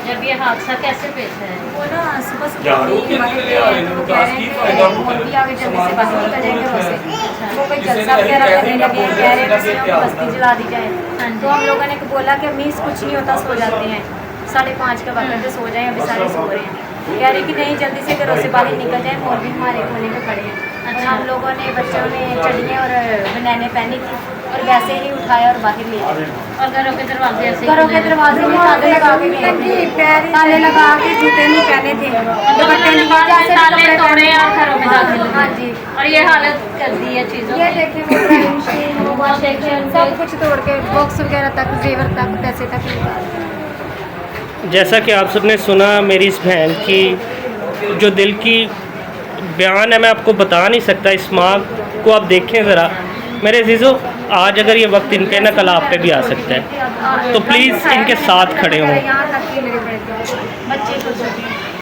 जब ये हादसा कैसे पेश है? वो ना सुबह सुबह वो कह रहे हैं कि मोदी आगे जल्दी से बाहर निकल जाएंगे वहाँ से, वो कोई जलसा वगैरह करने लगे, कह रहे हैं बस्ती जला दी जाए। तो हम लोगों ने बोला कि मीस कुछ नहीं होता, सो जाते हैं, 5:30 का वक्त है, सो जाएं, अभी सारे सो रहे हैं। कह रहे कि नहीं जल्दी से घरों से बाहर निकल जाए, मौलवी हमारे कोने पे खड़े हैं। अच्छा, हम लोगों ने बच्चों ने चढ़ियाँ और बनैने पहनी थी और वैसे ही उठाया और बाहर ले गए। और घरों के दरवाजे ऐसे घरों के दरवाजे में ताले लगा के गए थे, ताले लगा के जूते नहीं पहने थे, दुपट्टे नहीं, जैसे ताले तोड़े और घरों में दाखिल हुए। हाँ जी, और ये हालत कर दी है चीज़ों ये की। देखें मोबाइल मशीन सब कुछ तोड़ के बॉक्स वगैरह तक, जेवर तक, पैसे तक निकाल। जैसा कि आप सबने सुना मेरी इस बहन की जो दिल की बयान है, मैं आपको बता नहीं सकता। इस माँ को आप देखें ज़रा मेरे अजीज़ों, आज अगर ये वक्त इनके ना कल आप पे भी आ सकता है, तो प्लीज़ इनके साथ खड़े हों। यहाँ तक कि मेरे बच्चे को